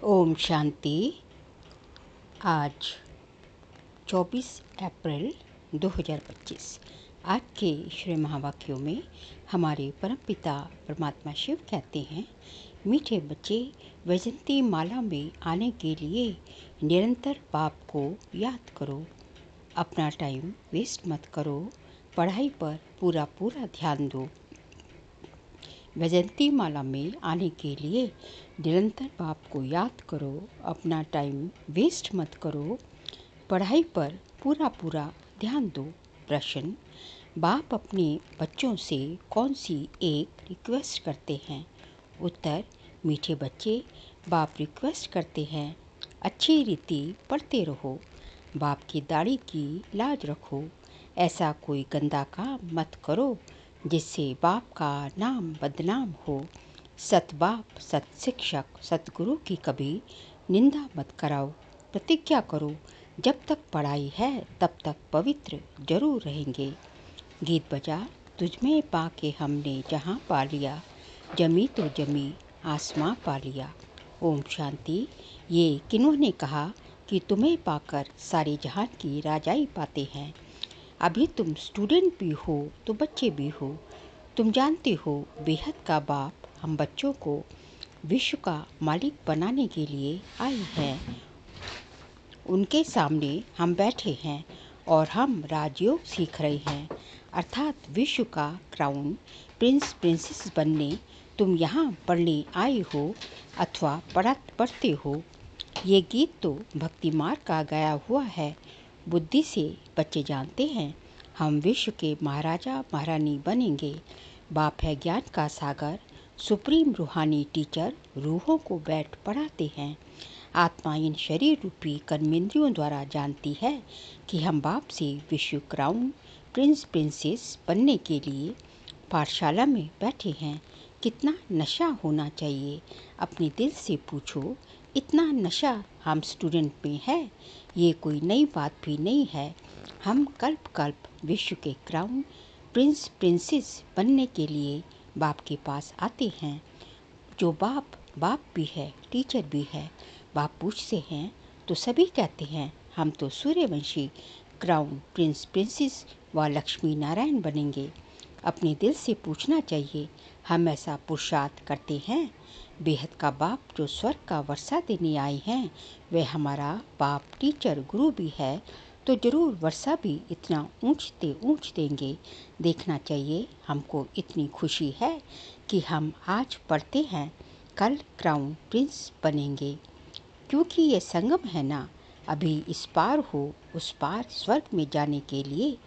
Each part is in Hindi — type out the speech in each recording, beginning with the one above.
ओम शांति। आज 24 अप्रैल 2025। आज के श्री महावाक्यों में हमारे परमपिता परमात्मा शिव कहते हैं, मीठे बच्चे, वैजंती माला में आने के लिए निरंतर बाप को याद करो। अपना टाइम वेस्ट मत करो, पढ़ाई पर पूरा ध्यान दो। वैजंती माला में आने के लिए निरंतर बाप को याद करो, अपना टाइम वेस्ट मत करो, पढ़ाई पर पूरा ध्यान दो। प्रश्न: बाप अपने बच्चों से कौन सी एक रिक्वेस्ट करते हैं? उत्तर: मीठे बच्चे, बाप रिक्वेस्ट करते हैं, अच्छी रीति पढ़ते रहो, बाप की दाढ़ी की लाज रखो, ऐसा कोई गंदा काम मत करो जिससे बाप का नाम बदनाम हो। सत बाप, सत शिक्षक, सतगुरु की कभी निंदा मत कराओ। प्रतिज्ञा करो, जब तक पढ़ाई है तब तक पवित्र जरूर रहेंगे। गीत बजा, तुझमें पाके हमने जहाँ पा लिया, जमी तो जमी आसमां पा लिया। ओम शांति। ये किन्होंने कहा कि तुम्हें पाकर सारे जहान की राजाई पाते हैं? अभी तुम स्टूडेंट भी हो तो बच्चे भी हो। तुम जानते हो बेहद का बाप हम बच्चों को विश्व का मालिक बनाने के लिए आए हैं। उनके सामने हम बैठे हैं और हम राजयोग सीख रहे हैं, अर्थात विश्व का क्राउन प्रिंस प्रिंसेस बनने तुम यहाँ पढ़ने आए हो अथवा पढ़ते हो। ये गीत तो भक्ति मार्ग का गाया हुआ है। बुद्धि से बच्चे जानते हैं हम विश्व के महाराजा महारानी बनेंगे। बाप है ज्ञान का सागर, सुप्रीम रूहानी टीचर रूहों को बैठ पढ़ाते हैं। आत्मा इन शरीर रूपी कर्मेंद्रियों द्वारा जानती है कि हम बाप से विश्व क्राउन प्रिंस प्रिंसेस बनने के लिए पाठशाला में बैठे हैं। कितना नशा होना चाहिए, अपने दिल से पूछो। इतना नशा हम स्टूडेंट में है, ये कोई नई बात भी नहीं है। हम कल्प विश्व के क्राउन प्रिंस प्रिंसेस बनने के लिए बाप के पास आते हैं। जो बाप भी है, टीचर भी है। बाप पूछते हैं तो सभी कहते हैं हम तो सूर्यवंशी क्राउन प्रिंस प्रिंसेस व लक्ष्मी नारायण बनेंगे। अपने दिल से पूछना चाहिए, हम ऐसा पुरुषार्थ करते हैं? बेहद का बाप जो स्वर्ग का वर्षा देने आए हैं, वह हमारा बाप टीचर गुरु भी है, तो जरूर वर्षा भी इतना ऊंच देंगे। देखना चाहिए, हमको इतनी खुशी है कि हम आज पढ़ते हैं, कल क्राउन प्रिंस बनेंगे। क्योंकि ये संगम है ना, अभी इस पार हो उस पार स्वर्ग में जाने के लिए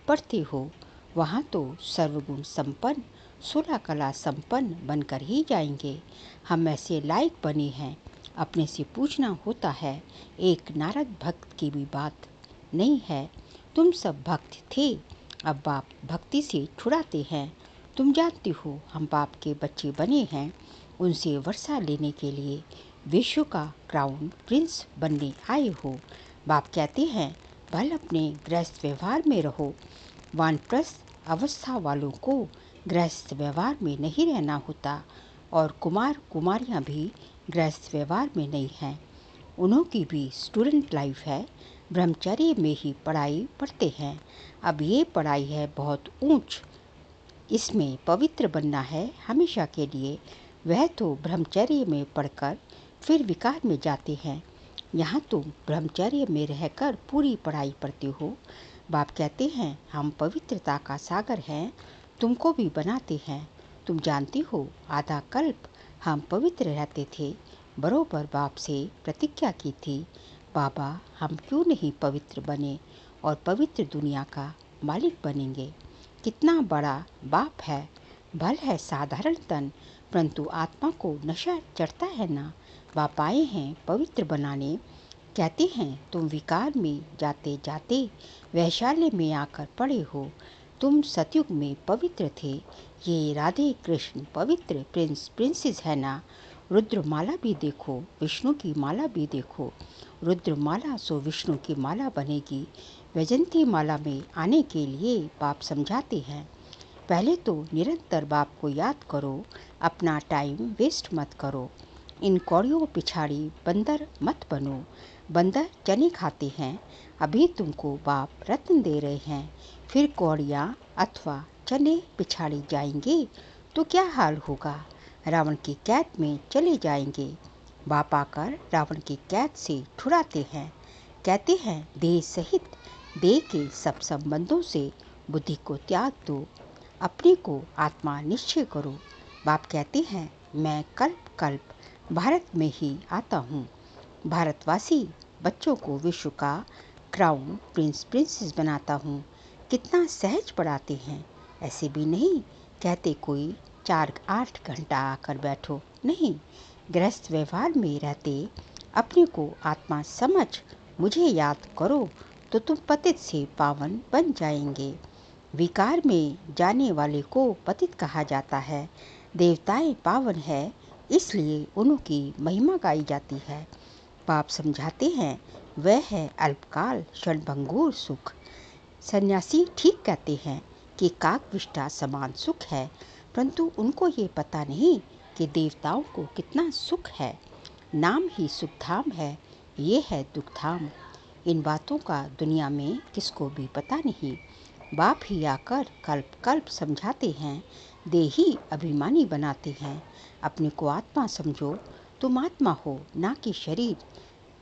पढ़ते हो। वहाँ तो सर्वगुण संपन्न 16 कला संपन्न बनकर ही जाएंगे। हम ऐसे लायक बने हैं, अपने से पूछना होता है। एक नारद भक्त की भी बात नहीं है। तुम सब भक्त थे, अब बाप भक्ति से छुड़ाते हैं। तुम जानते हो हम बाप के बच्चे बने हैं, उनसे वर्षा लेने के लिए विश्व का क्राउन प्रिंस बनने आए हो। बाप कहते हैं भल अपने गृहस्थ व्यवहार में रहो। वानप्रस्थ अवस्था वालों को गृहस्थ व्यवहार में नहीं रहना होता, और कुमार कुमारियां भी गृहस्थ व्यवहार में नहीं हैं। उन्हों की भी स्टूडेंट लाइफ है, ब्रह्मचर्य में ही पढ़ाई पढ़ते हैं। अब ये पढ़ाई है बहुत ऊंच, इसमें पवित्र बनना है हमेशा के लिए। वह तो ब्रह्मचर्य में पढ़कर फिर विकार में जाते हैं, यहाँ तुम ब्रह्मचर्य में रहकर पूरी पढ़ाई पढ़ते हो। बाप कहते हैं हम पवित्रता का सागर हैं, तुमको भी बनाते हैं। तुम जानती हो आधा कल्प हम पवित्र रहते थे। बरोबर बाप से प्रतिज्ञा की थी, बाबा हम क्यों नहीं पवित्र बने और पवित्र दुनिया का मालिक बनेंगे। कितना बड़ा बाप है। भल है साधारण तन, परंतु आत्मा को नशा चढ़ता है ना। बाप आए हैं पवित्र बनाने। कहते हैं तुम विकार में जाते जाते वैशाल्य में आकर पड़े हो। तुम सतयुग में पवित्र थे। ये राधे कृष्ण पवित्र प्रिंस प्रिंसेस है ना। रुद्रमाला भी देखो, विष्णु की माला भी देखो। रुद्रमाला सो विष्णु की माला बनेगी। वैजंती माला में आने के लिए बाप समझाते हैं, पहले तो निरंतर बाप को याद करो, अपना टाइम वेस्ट मत करो। इन कौड़ियों पिछाड़ी बंदर मत बनो। बंदर चने खाते हैं, अभी तुमको बाप रत्न दे रहे हैं, फिर कौड़ियाँ अथवा चने पिछाड़ी जाएंगे तो क्या हाल होगा? रावण की कैद में चले जाएंगे। बाप आकर रावण की कैद से छुड़ाते हैं, कहते हैं देह सहित देह के सब संबंधों से बुद्धि को त्याग दो, अपने को आत्मा निश्चय करो। बाप कहते हैं मैं कल्प कल्प भारत में ही आता हूँ। भारतवासी बच्चों को विश्व का क्राउन प्रिंस प्रिंसेस बनाता हूँ। कितना सहज पढ़ाते हैं। ऐसे भी नहीं कहते कोई 4-8 घंटा आकर बैठो, नहीं, गृहस्थ व्यवहार में रहते अपने को आत्मा समझ मुझे याद करो तो तुम पतित से पावन बन जाएंगे। विकार में जाने वाले को पतित कहा जाता है। देवताएं पावन है, इसलिए उनकी महिमा गाई जाती है। बाप समझाते हैं वह है अल्पकाल क्षणभंगुर सुख। सन्यासी ठीक कहते हैं कि काकविष्ठा समान सुख है, परंतु उनको ये पता नहीं कि देवताओं को कितना सुख है। नाम ही सुखधाम है, ये है दुखधाम। इन बातों का दुनिया में किसको भी पता नहीं। बाप ही आकर कल्प कल्प समझाते हैं, देही अभिमानी बनाते हैं। अपने को आत्मा समझो, तुम आत्मा हो ना कि शरीर।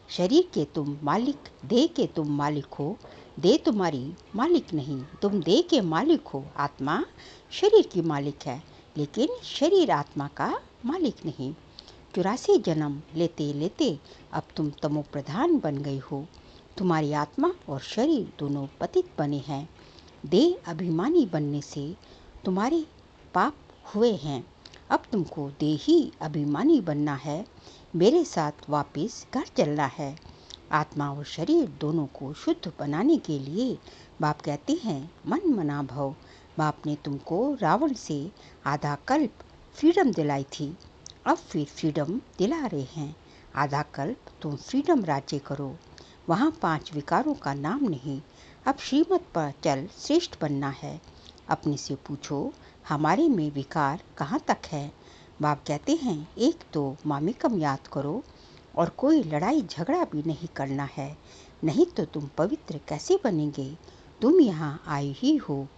शरीर के तुम मालिक, देह के तुम मालिक हो। देह तुम्हारी मालिक नहीं, तुम देह के मालिक हो। आत्मा शरीर की मालिक है, लेकिन शरीर आत्मा का मालिक नहीं। 84 जन्म लेते लेते अब तुम तमो प्रधान बन गई हो। तुम्हारी आत्मा और शरीर दोनों पतित बने हैं। देह अभिमानी बनने से तुम्हारे पाप हुए हैं। अब तुमको देही अभिमानी बनना है, मेरे साथ वापस घर चलना है। आत्मा और शरीर दोनों को शुद्ध बनाने के लिए बाप कहते हैं मन मना भव। बाप ने तुमको रावण से आधा कल्प फ्रीडम दिलाई थी, अब फिर फ्रीडम दिला रहे हैं। आधा कल्प तुम फ्रीडम राज्य करो, वहाँ 5 विकारों का नाम नहीं। अब श्रीमत पर चल श्रेष्ठ बनना है। अपने से पूछो हमारे में विकार कहाँ तक है? बाप कहते हैं एक तो मामिकम याद करो और कोई लड़ाई झगड़ा भी नहीं करना है, नहीं तो तुम पवित्र कैसे बनेंगे? तुम यहाँ आए ही हो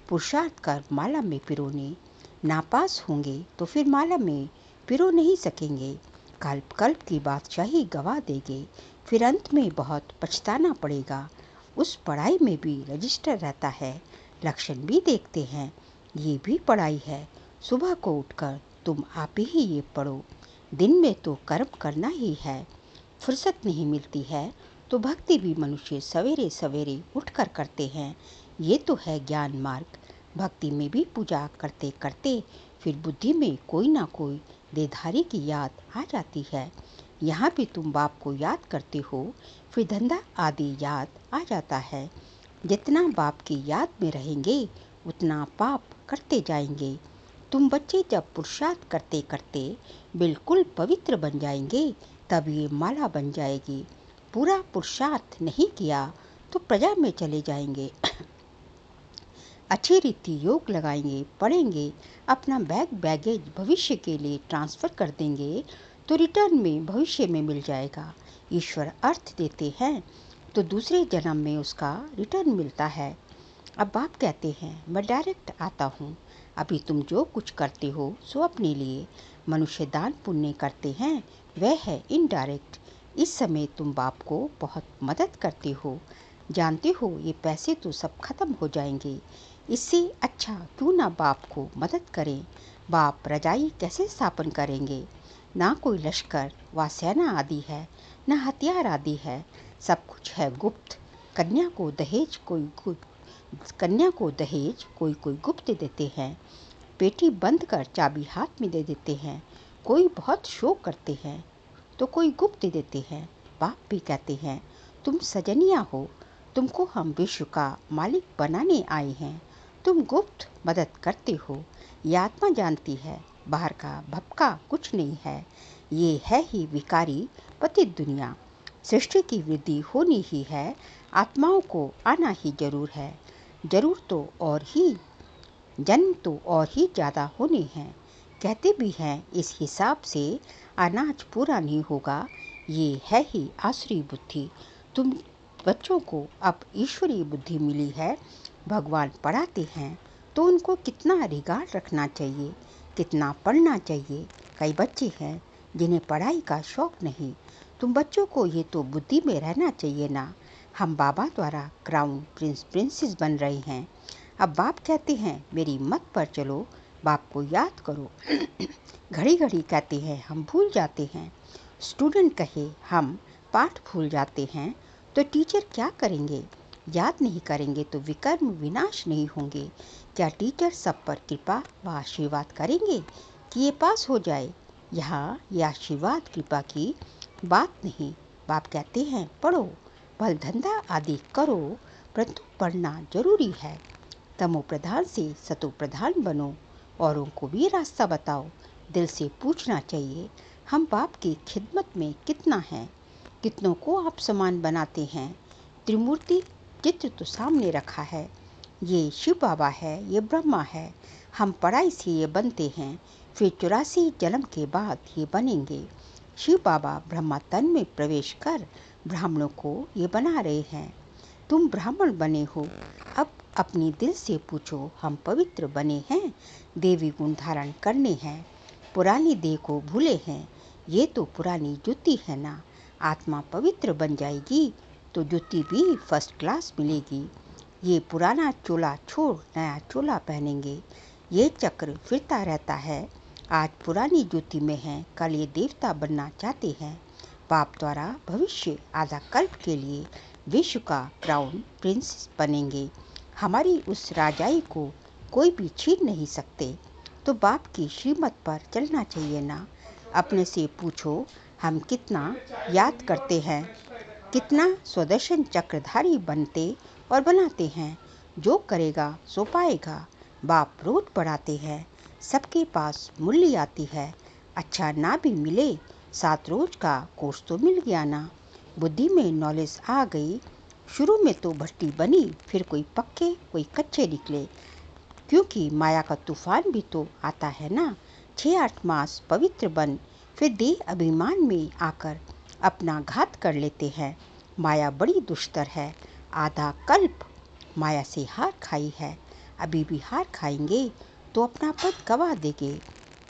पुरुषार्थ कर माला में पिरोने, नापास होंगे तो फिर माला में पिरो नहीं सकेंगे। कल्प कल्प की बादशाही गवा देंगे, फिर अंत में बहुत पछताना पड़ेगा। उस पढ़ाई में भी रजिस्टर रहता है, लक्षण भी देखते हैं, ये भी पढ़ाई है। सुबह को उठकर तुम आप ही ये पढ़ो। दिन में तो कर्म करना ही है, फुर्सत नहीं मिलती है तो भक्ति भी मनुष्य सवेरे सवेरे उठकर करते हैं। ये तो है ज्ञान मार्ग। भक्ति में भी पूजा करते करते फिर बुद्धि में कोई ना कोई देहधारी की याद आ जाती है। यहाँ भी तुम बाप को याद करते हो, फिर धंधा आदि याद आ जाता है। जितना बाप की याद में रहेंगे उतना पाप करते जाएंगे। तुम बच्चे जब पुरुषार्थ करते करते बिल्कुल पवित्र बन जाएंगे, तब ये माला बन जाएगी। पूरा पुरुषार्थ नहीं किया तो प्रजा में चले जाएंगे। अच्छी रीति योग लगाएंगे, पढ़ेंगे, अपना बैगेज भविष्य के लिए ट्रांसफ़र कर देंगे तो रिटर्न में भविष्य में मिल जाएगा। ईश्वर अर्थ देते हैं तो दूसरे जन्म में उसका रिटर्न मिलता है। अब बाप कहते हैं मैं डायरेक्ट आता हूँ। अभी तुम जो कुछ करते हो सो अपने लिए। मनुष्य दान पुण्य करते हैं, वह है इनडायरेक्ट। इस समय तुम बाप को बहुत मदद करते हो। जानते हो ये पैसे तो सब खत्म हो जाएंगे, इससे अच्छा क्यों ना बाप को मदद करें। बाप रजाई कैसे स्थापन करेंगे? ना कोई लश्कर व सेना आदि है, ना हथियार आदि है, सब कुछ है गुप्त। कन्या को दहेज कोई कोई गुप्त देते हैं। पेटी बंद कर चाबी हाथ में दे देते हैं। कोई बहुत शोक करते हैं तो कोई गुप्त देते हैं। बाप भी कहते हैं तुम सजनिया हो, तुमको हम विश्व का मालिक बनाने आए हैं। तुम गुप्त मदद करते हो, ये आत्मा जानती है, बाहर का भपका कुछ नहीं है। ये है ही विकारी पतित दुनिया। सृष्टि की वृद्धि होनी ही है, आत्माओं को आना ही जरूर है। जरूर तो और ही जन्म तो और ही ज़्यादा होने हैं। कहते भी हैं इस हिसाब से अनाज पूरा नहीं होगा। ये है ही आसुरी बुद्धि। तुम बच्चों को अब ईश्वरीय बुद्धि मिली है। भगवान पढ़ाते हैं तो उनको कितना रिगार्ड रखना चाहिए, कितना पढ़ना चाहिए। कई बच्चे हैं जिन्हें पढ़ाई का शौक नहीं। तुम बच्चों को ये तो बुद्धि में रहना चाहिए ना। हम बाबा द्वारा क्राउन प्रिंस प्रिंसेस बन रहे हैं। अब बाप कहते हैं मेरी मत पर चलो, बाप को याद करो। घड़ी घड़ी कहते हैं हम भूल जाते हैं। स्टूडेंट कहे हम पाठ भूल जाते हैं तो टीचर क्या करेंगे? याद नहीं करेंगे तो विकर्म विनाश नहीं होंगे। क्या टीचर सब पर कृपा व आशीर्वाद करेंगे कि ये पास हो जाए? यहाँ ये आशीर्वाद कृपा की बात नहीं। बाप कहते हैं पढ़ो, भल धंधा आदि करो, परंतु पढ़ना जरूरी है। तमो प्रधान से सतो प्रधान बनो, औरों को भी रास्ता बताओ। दिल से पूछना चाहिए हम बाप की खिदमत में कितना है, कितनों को आप समान बनाते हैं। त्रिमूर्ति चित्र तो सामने रखा है। ये शिव बाबा है, ये ब्रह्मा है। हम पढ़ाई से ये बनते हैं, फिर 84 जन्म के बाद ये बनेंगे। शिव बाबा ब्रह्मा तन में प्रवेश कर ब्राह्मणों को ये बना रहे हैं। तुम ब्राह्मण बने हो। अब अपनी दिल से पूछो हम पवित्र बने हैं, देवी गुण धारण करने हैं, पुरानी देह को भूले हैं। ये तो पुरानी जुत्ती है ना। आत्मा पवित्र बन जाएगी तो जुत्ती भी फर्स्ट क्लास मिलेगी। ये पुराना चोला छोड़ नया चोला पहनेंगे। ये चक्र फिरता रहता है। आज पुरानी जुत्ती में हैं, कल ये देवता बनना चाहते हैं। बाप द्वारा भविष्य आधा कल्प के लिए विश्व का क्राउन प्रिंस बनेंगे। हमारी उस राजाई को कोई भी छीन नहीं सकते। तो बाप की श्रीमत पर चलना चाहिए ना। अपने से पूछो हम कितना याद करते हैं, कितना स्वदर्शन चक्रधारी बनते और बनाते हैं। जो करेगा सो पाएगा। बाप रोज पढ़ाते हैं, सबके पास मूल्य आती है। अच्छा ना भी मिले 7 रोज का कोर्स तो मिल गया ना। बुद्धि में नॉलेज आ गई। शुरू में तो भट्टी बनी, फिर कोई पक्के कोई कच्चे निकले, क्योंकि माया का तूफान भी तो आता है ना। 6-8 मास पवित्र बन फिर देह अभिमान में आकर अपना घात कर लेते हैं। माया बड़ी दुष्टर है। आधा कल्प माया से हार खाई है, अभी भी हार खाएंगे तो अपना पद गवा देंगे।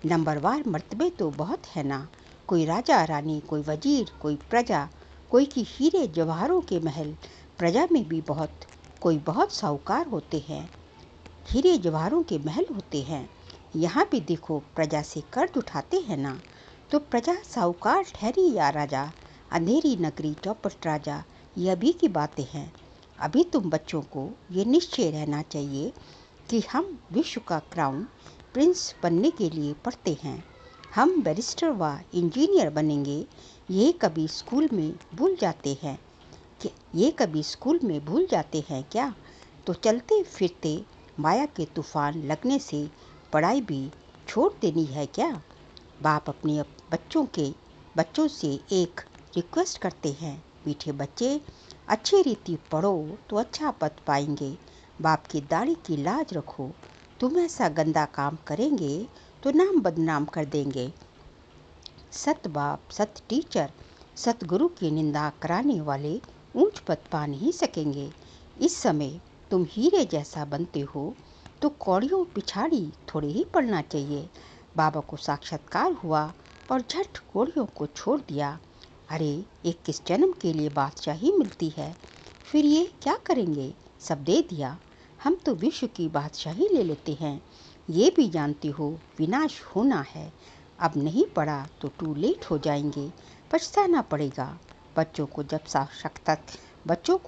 नंबरवार मर्तबे तो बहुत है ना। कोई राजा रानी, कोई वजीर, कोई प्रजा, कोई की हीरे जवाहरों के महल। प्रजा में भी कोई बहुत साहूकार होते हैं, हीरे जवाहरों के महल होते हैं। यहाँ भी देखो प्रजा से कर्ज उठाते हैं ना। तो प्रजा साहूकार ठहरी या राजा? अंधेरी नगरी चौपट राजा, ये अभी की बातें हैं। अभी तुम बच्चों को ये निश्चय रहना चाहिए कि हम विश्व का क्राउन प्रिंस बनने के लिए पढ़ते हैं। हम बैरिस्टर व इंजीनियर बनेंगे। ये कभी स्कूल में भूल जाते हैं क्या? तो चलते फिरते माया के तूफान लगने से पढ़ाई भी छोड़ देनी है क्या? बाप अपने बच्चों से एक रिक्वेस्ट करते हैं, मीठे बच्चे अच्छी रीति पढ़ो तो अच्छा पद पाएंगे। बाप की दाढ़ी की लाज रखो। तुम ऐसा गंदा काम करेंगे तो नाम बदनाम कर देंगे। सत बाप सत टीचर सत गुरु की निंदा कराने वाले ऊंच पद पा नहीं सकेंगे। इस समय तुम हीरे जैसा बनते हो तो कौड़ियों पिछाड़ी थोड़े ही पड़ना चाहिए। बाबा को साक्षात्कार हुआ और झट कौड़ियों को छोड़ दिया। अरे 21 जन्म के लिए बादशाही मिलती है, फिर ये क्या करेंगे? सब दे दिया। हम तो विश्व की बादशाही ले लेते हैं। ये भी जानते हो विनाश होना है। अब नहीं पढ़ा तो टू लेट हो जाएंगे, पछताना पड़ेगा। बच्चों को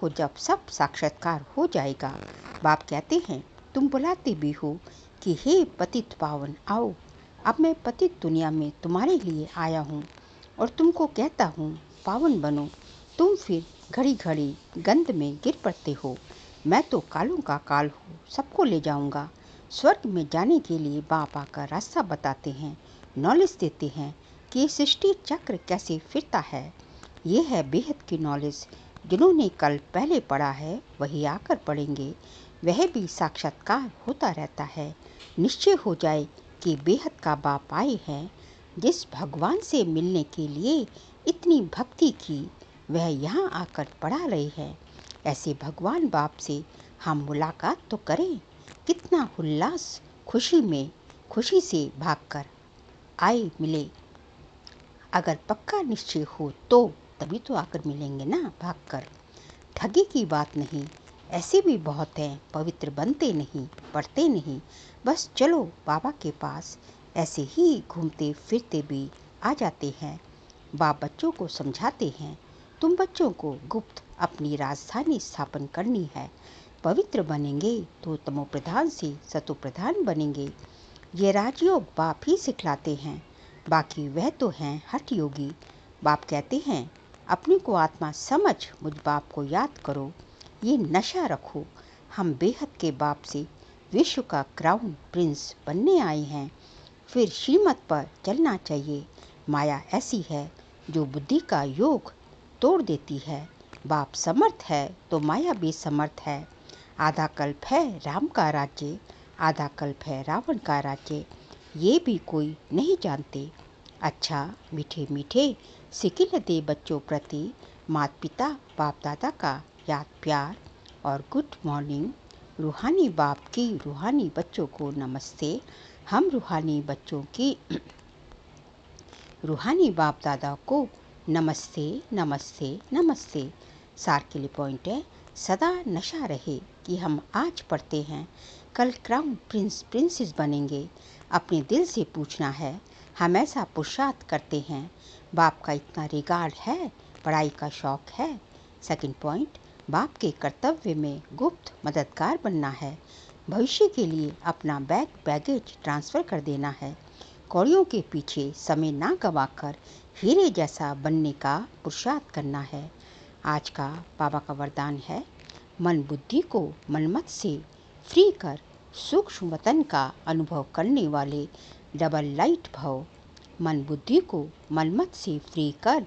जब सब साक्षात्कार हो जाएगा, बाप कहते हैं तुम बुलाते भी हो कि हे पतित पावन आओ। अब मैं पतित दुनिया में तुम्हारे लिए आया हूँ और तुमको कहता हूँ पावन बनो। तुम फिर घड़ी घड़ी गंध में गिर पड़ते हो। मैं तो कालों का काल हूँ, सबको ले जाऊँगा। स्वर्ग में जाने के लिए बाप आकर रास्ता बताते हैं, नॉलेज देते हैं कि ये सृष्टि चक्र कैसे फिरता है। ये है बेहद की नॉलेज। जिन्होंने कल पहले पढ़ा है वही आकर पढ़ेंगे। वह भी साक्षात्कार होता रहता है। निश्चय हो जाए कि बेहद का बाप आए हैं। जिस भगवान से मिलने के लिए इतनी भक्ति की वह यहाँ आकर पढ़ा रहे हैं। ऐसे भगवान बाप से हम मुलाकात तो करें। कितना उल्लास खुशी से भागकर आए मिले। अगर पक्का निश्चय हो तो तभी तो आकर मिलेंगे ना भागकर। ठगी की बात नहीं, ऐसे भी बहुत हैं पवित्र बनते नहीं, पढ़ते नहीं, बस चलो बाबा के पास। ऐसे ही घूमते फिरते भी आ जाते हैं। बाप बच्चों को समझाते हैं, तुम बच्चों को गुप्त अपनी राजधानी स्थापन करनी है। पवित्र बनेंगे तो तमो प्रधान से सतो प्रधान बनेंगे। ये राजयोग बाप ही सिखलाते हैं, बाकी वह तो हैं हठ योगी। बाप कहते हैं, अपने को आत्मा समझ मुझ बाप को याद करो, ये नशा रखो। हम बेहद के बाप से विश्व का क्राउन प्रिंस बनने आए हैं। फिर श्रीमत पर चलना चाहिए। माया ऐसी है जो बुद्धि का योग तोड़ देती है। बाप समर्थ है तो माया भी समर्थ है। आधा कल्प है राम का राज्य, आधा कल्प है रावण का राज्य, ये भी कोई नहीं जानते। अच्छा मीठे मीठे सिकिल दे बच्चों प्रति माता पिता बाप दादा का याद प्यार और गुड मॉर्निंग। रूहानी बाप की रूहानी बच्चों को नमस्ते। हम रूहानी बच्चों की रूहानी बाप दादा को नमस्ते नमस्ते नमस्ते। सार के लिए पॉइंट है, सदा नशा रहे कि हम आज पढ़ते हैं, कल क्राउन प्रिंस प्रिंसेस बनेंगे। अपने दिल से पूछना है, हम ऐसा पुरुषार्थ करते हैं? बाप का इतना रिगार्ड है, पढ़ाई का शौक है। सेकंड पॉइंट, बाप के कर्तव्य में गुप्त मददगार बनना है। भविष्य के लिए अपना बैगेज ट्रांसफ़र कर देना है। कौड़ियों के पीछे समय ना गंवाकर हीरे जैसा बनने का पुरुषार्थ करना है। आज का बाबा का वरदान है, मन बुद्धि को मनमत से फ्री कर सूक्ष्म वतन का अनुभव करने वाले डबल लाइट भव। मन बुद्धि को मनमत से फ्री कर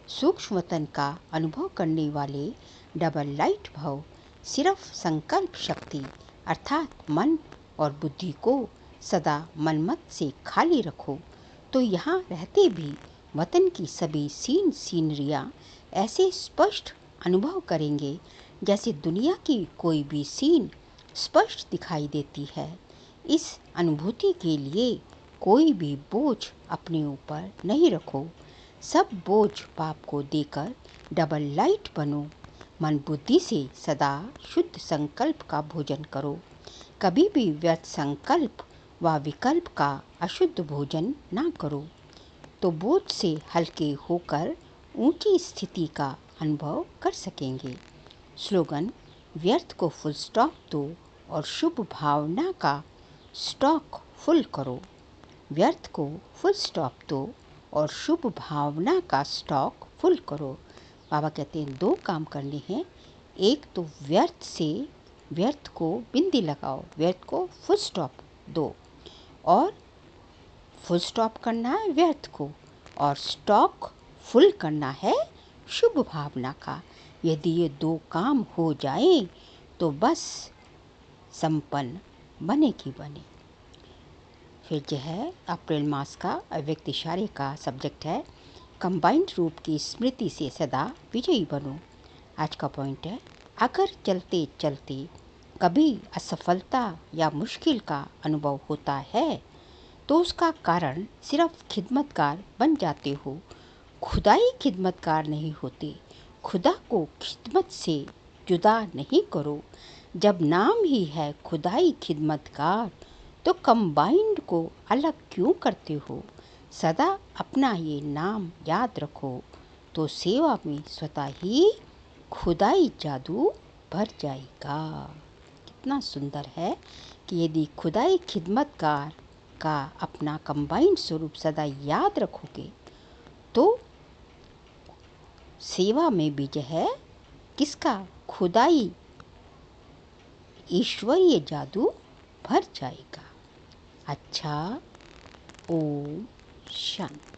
सूक्ष्म वतन का अनुभव करने वाले डबल लाइट भव। सिर्फ संकल्प शक्ति अर्थात मन और बुद्धि को सदा मनमत से खाली रखो तो यहाँ रहते भी वतन की सभी सीनरियाँ ऐसे स्पष्ट अनुभव करेंगे जैसे दुनिया की कोई भी सीन स्पष्ट दिखाई देती है। इस अनुभूति के लिए कोई भी बोझ अपने ऊपर नहीं रखो। सब बोझ बाप को देकर डबल लाइट बनो। मन बुद्धि से सदा शुद्ध संकल्प का भोजन करो। कभी भी व्यर्थ संकल्प व विकल्प का अशुद्ध भोजन ना करो तो बोझ से हल्के होकर ऊंची स्थिति का अनुभव कर सकेंगे। स्लोगन, व्यर्थ को फुल स्टॉप दो और शुभ भावना का स्टॉक फुल करो। व्यर्थ को फुल स्टॉप दो और शुभ भावना का स्टॉक फुल करो। बाबा कहते हैं 2 काम करने हैं। एक तो व्यर्थ को बिंदी लगाओ, व्यर्थ को फुल स्टॉप दो और फुल स्टॉप करना है व्यर्थ को और स्टॉक फुल करना है शुभ भावना का। यदि ये 2 काम हो जाए तो बस संपन्न बने की बने। फिर जो है अप्रैल मास का अव्यक्त इशारे का सब्जेक्ट है, कंबाइंड रूप की स्मृति से सदा विजयी बनो। आज का पॉइंट है, अगर चलते चलते कभी असफलता या मुश्किल का अनुभव होता है तो उसका कारण सिर्फ खिदमतगार बन जाते हो, खुदाई खिदमतगार नहीं होते। खुदा को खिदमत से जुदा नहीं करो। जब नाम ही है खुदाई खिदमतगार तो कंबाइंड को अलग क्यों करते हो? सदा अपना ये नाम याद रखो तो सेवा में स्वतः ही खुदाई जादू भर जाएगा। कितना सुंदर है कि यदि खुदाई खिदमतगार का अपना कंबाइंड स्वरूप सदा याद रखोगे तो सेवा में भी जो है किसका खुदाई ईश्वरीय जादू भर जाएगा। अच्छा, ओम शांति।